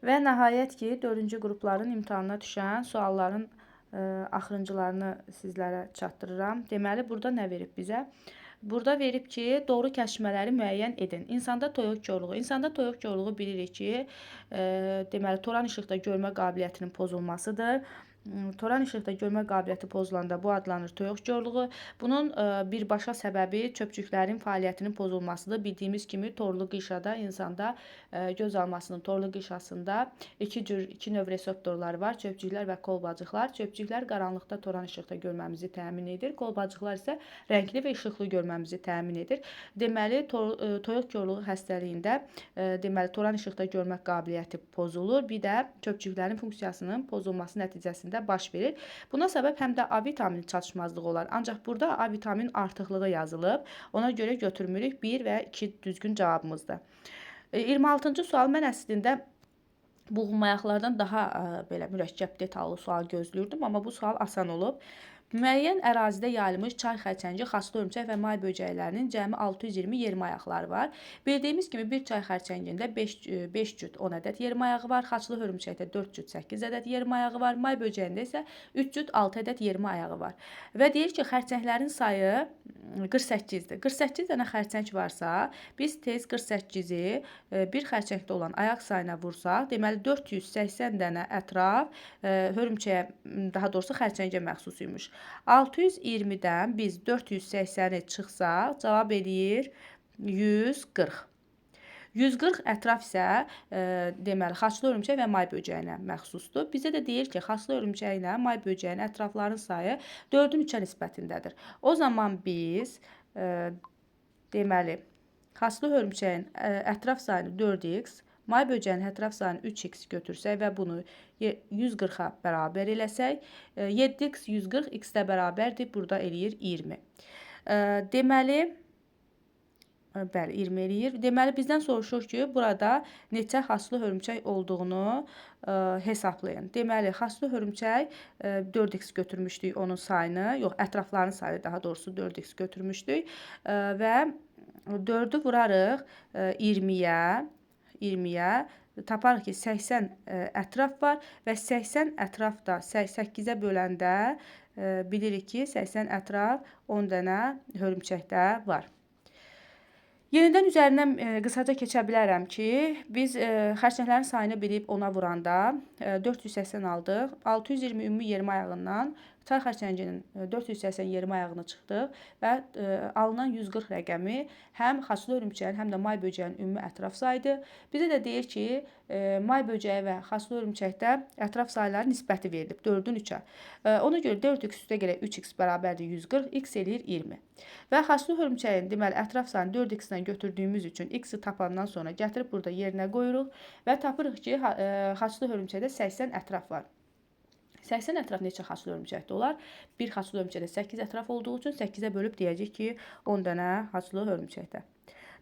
Və nəhayət ki, 4-cü qrupların imtahana düşən sualların axırıncılarını sizlərə çatdırıram. Deməli, burada nə verib bizə? Burada verib ki, doğru kəşfmələri müəyyən edin. İnsanda toyuq korluğu. İnsanda toyuq korluğu bilirik ki, deməli, toran işıqda görmə qabiliyyətinin pozulmasıdır. Toran işıqda görmə qabiliyyəti pozulanda bu adlanır toyuq korluğu. Bunun birbaşa səbəbi çöpcüklərin fəaliyyətinin pozulmasıdır. Bildiyimiz kimi torlu qişada insanda göz almasının torlu qişasında iki növ reseptorlar var. Çöpcüklər və kolbacıqlar. Çöpcüklər qaranlıqda toran işıqda görməmizi təmin edir. Kolbacıqlar isə rəngli və işıqlı görməmizi təmin edir. Deməli, toyuq korluğu xəstəliyində deməli, toran işıqda görmə qabiliyyəti pozulur. Bir də çöpcüklərin funksiyasının pozulması nəticəsində baş verir. Buna səbəb həm də A vitamini çatışmazlığı olar. Ancaq burada A vitamin artıqlığı yazılıb. Ona görə götürmürük. 1 və 2 düzgün cavabımızdır. 26-cı sual mən əslində boğulmayaqlardan daha belə mürəkkəb detallı sual gözləyirdim, amma bu sual asan olub. Müəyyən ərazidə yayılmış çay xərçəngi, xaslı hörümçək və may böcəklərinin cəmi 620 yerimayağı var. Bildiyimiz kimi bir çay xərçəngində 5 cüt 10 ədəd yerimayağı var, xaçlı hörümçəkdə 4 cüt 8 ədəd yerimayağı var, may böcəyində isə 3 cüt 6 ədəd yerimayağı var. Və deyir ki, xərçənglərin sayı 48-dir. 48 dənə xərçəng varsa, biz tez 48-i bir xərçəngdə olan ayaq sayına vursaq, deməli 480 dənə ətraf hörümçəyə, daha doğrusu xərçəngə məxsus imiş. 620-dən biz 480-i çıxsaq, cavab eləyir 140. 140 ətraf isə deməli xaçlı hörümçək və may böcəyinə məxsusdur. Bizə də deyir ki, xaçlı hörümçək ilə may böcəyinin ətraflarının sayı 4-ün 3-ə nisbətindədir. O zaman biz deməli xaçlı hörümçəyin ətraf sayını 4x, may böcəyinin ətraf sayını 3x götürsək və bunu 140-a bərabər eləsək, 7x 140 x-də bərabərdir. Burada eləyir 20. Deməli, bəli, 20 eləyir. Deməli, bizdən soruşur ki, burada neçə xaçlı hörümçək olduğunu hesablayın. Deməli, xaçlı hörümçək 4x götürmüşdük onun sayını, yox, ətraflarının sayını daha doğrusu 4x götürmüşdük və 4-ü vurarıq 20-yə, taparıq ki, 80 ətraf var və 80 ətraf da 8-ə böləndə bilirik ki, 80 ətraf 10 dənə hörümçəkdə var. Yenidən üzərindən qısaca keçə bilərəm ki, biz xərçənglərin sayını bilib ona vuranda 480 aldıq. 620 ümumi yerimayağından çay xərçənginin 480 yerimayağını çıxdıq və alınan 140 rəqəmi həm xaçlı hörümçəyin, həm də may böcəyinin ümumi ətraf sayıdır. Bizə də deyir ki, may böcəyi və xaçlı hörümçəkdə ətraf sayları nisbəti verilib 4-ün 3-ə. Ona görə 4x üstə gələk 3x bərabərdir 140, x eləyir 20. Və xaçlı hörümçəyin deməli ətraf sayını 4x-dən götürdüyümüz üçün x-i tapandan sonra gətirib burada yerinə qoyuruq və tapırıq ki, xaçlı hörümçəkdə 80 ətraf var. 80 ətraf neçə xaçlı hörümçəkdə olar? Bir xaçlı hörümçəkdə 8 ətraf olduğu üçün 8-ə bölüb deyəcək ki, 10 dənə xaçlı hörümçəkdə.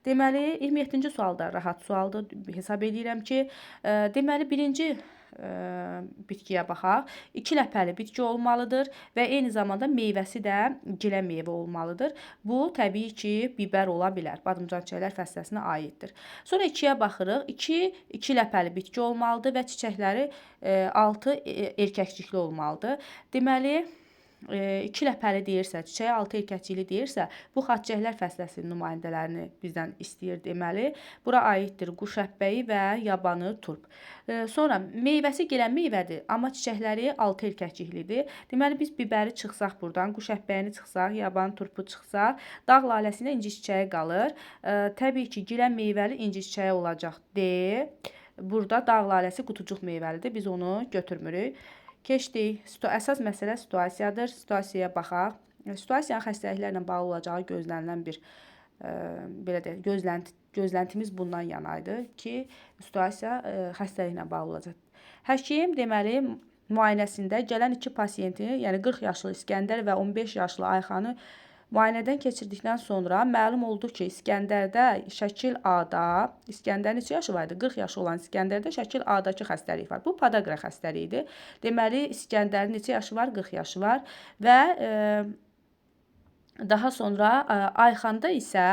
Deməli, 27-ci sualda rahat sualdır. Hesab edirəm ki, deməli, birinci bitkiyə baxaq. 2 ləpəli bitki olmalıdır və eyni zamanda meyvəsi də gilə meyvə olmalıdır. Bu, təbii ki, bibər ola bilər. Badımcan çiçəklər fəsləsinə aiddir. Sonra 2-yə baxırıq. 2 ləpəli bitki olmalıdır və çiçəkləri 6 erkəkcikli olmalıdır. Deməli, 2 ləpəli deyirsə, çiçəyə 6 erkəkcikli deyirsə, bu xaççəklər fəsələsinin nümayəndələrini bizdən istəyir deməli. Bura aiddir quş əpbəyi və yabanı turp. Sonra meyvəsi gilə meyvədir, amma çiçəkləri 6 erkəkciklidir. Deməli, biz bibəri çıxsaq buradan, quş əpbəyini çıxsaq, yabanı turpu çıxsaq, dağ laləsində inci çiçəyi qalır. Təbii ki, gilə meyvəli inci çiçəyi olacaq D. Burada dağ laləsi qutucuq meyvəlidir, biz onu götürmürük. Keçdik. Əsas məsələ situasiyadır. Situasiyaya baxaq. Situasiyanın xəstəliklərlə bağlı olacağı gözlənilən bir belə deyək, gözləntimiz bundan yanaydı ki, situasiya xəstəliklə bağlı olacaq. Həkim deməli müayinəsində gələn 2 pasiyenti, yəni 40 yaşlı İskəndər və 15 yaşlı Ayxanı müayinədən keçirdikdən sonra məlum oldu ki, İskəndərdə şəkil A-da, İskəndərin neçə yaşı var idi? 40 yaşı olan İskəndərdə şəkil A-dakı xəstəlik var. Bu podaqa xəstəliyidir. Deməli, İskəndərin neçə yaşı var? 40 yaşı var və daha sonra Ayxanda isə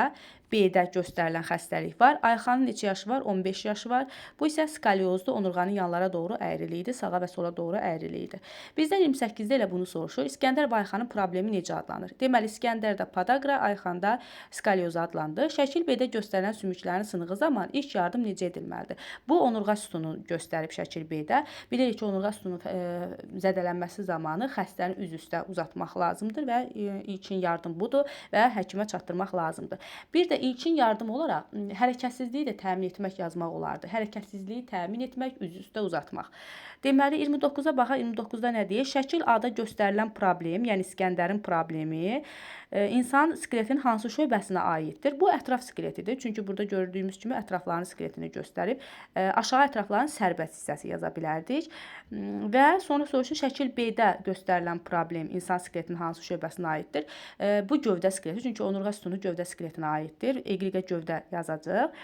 B-də göstərilən xəstəlik var. Ayxanın neçə yaşı var? 15 yaşı var. Bu isə skoliozdur. Onurğanın yanlara doğru əyrilikdir, sağa və sola doğru əyrilikdir. Bizdən 28-də elə bunu soruşur. İskəndər və Ayxanın problemi necə adlanır? Deməli, İskəndərdə podagra, Ayxanda skolioz adlandı. Şəkil B-də göstərilən sümüklərin sınığı zaman ilk yardım necə edilməlidir? Bu onurğa sütunu göstərib şəkil B-də. Bilirik ki, onurğa sütunun zədələnməsi zamanı xəstəni üz üstə uzatmaq lazımdır və ilkin yardım budur və həkimə çatdırmaq lazımdır. Bir də ilkin yardım olaraq hərəkətsizliyi də təmin etmək yazmaq olardı. Hərəkətsizliyi təmin etmək, üz üstə uzatmaq. Deməli 29-a baxa, 29-da nə deyir? Şəkil A-da göstərilən problem, yəni İskəndərin problemi insan skeletin hansı şöbəsinə aiddir? Bu ətraf skeletidir. Çünki burada gördüyümüz kimi ətrafların skeletini göstərib. Aşağı ətrafların sərbəst hissəsi yaza bilərdik. Və sonra soruşur şəkil B-də göstərilən problem insan skeletinin hansı şöbəsinə aiddir? Bu gövdə skeleti. Çünki onurğa sütunu gövdə skeletinə aiddir. Eqriqə gövdə yazacaq.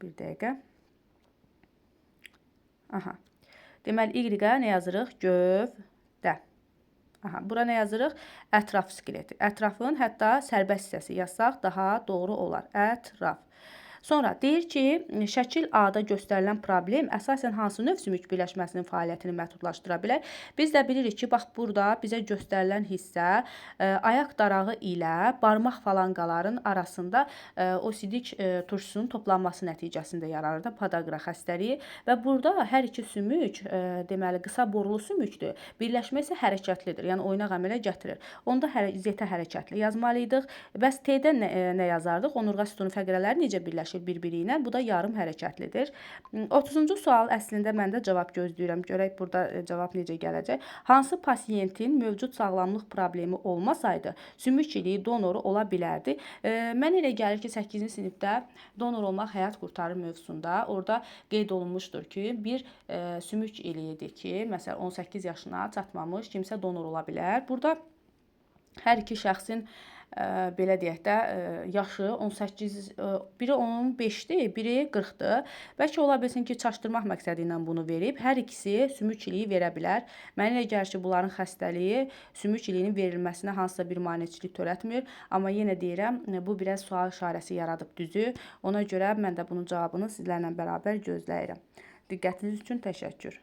Bir dəqiqə. Aha. Deməli, Y-ə nə yazırıq? Gövdə. Aha, bura nə yazırıq? Ətraf skeleti. Ətrafın hətta sərbəst hissəsi yazsaq daha doğru olar. Ətraf. Sonra deyir ki, şəkil A-da göstərilən problem əsasən hansı növ sümük birləşməsinin fəaliyyətini məhdudlaşdıra bilər? Biz də bilirik ki, bax burada bizə göstərilən hissə ayaq darağı ilə barmaq falanqaların arasında osidik turşusunun toplanması nəticəsində yaranır da podagra xəstəliyi və burada hər iki sümük deməli qısa borulu sümükdür. Birləşmə isə hərəkətlidir. Yəni oynaq əmələ gətirir. Onda zeta hərəkətli yazmalıydıq. Bəs T-də nə yazardıq? Onurğa sütunu fəqrələri necə birləşir bir-biri ilə? Bu da yarım hərəkətlidir. 30-cu sual əslində mən də cavab gözləyirəm. Görək burada cavab necə gələcək. Hansı pasiyentin mövcud sağlamlıq problemi olmasaydı sümük iliyi donoru ola bilərdi? Mən elə gəlir ki, 8-ci sinifdə donor olmaq həyat qurtarır mövzusunda orada qeyd olunmuşdur ki, bir sümük iliyidir ki, məsələn 18 yaşına çatmamış kimsə donor ola bilər. Burada hər iki şəxsin belə deyək də yaşı 18, biri 15-dir, biri 40-dır. Bəlkə ola bilsin ki, çaşdırmaq məqsədi ilə bunu verib. Hər ikisi sümük iliyi verə bilər. Mənə elə gəlir ki, bunların xəstəliyi sümük iliyinin verilməsinə hansısa bir maneçilik törətmir. Amma yenə deyirəm, bu biraz sual işarəsi yaradıb düzü. Ona görə mən də bunun cavabını sizlərlə bərabər gözləyirəm. Diqqətiniz üçün təşəkkür.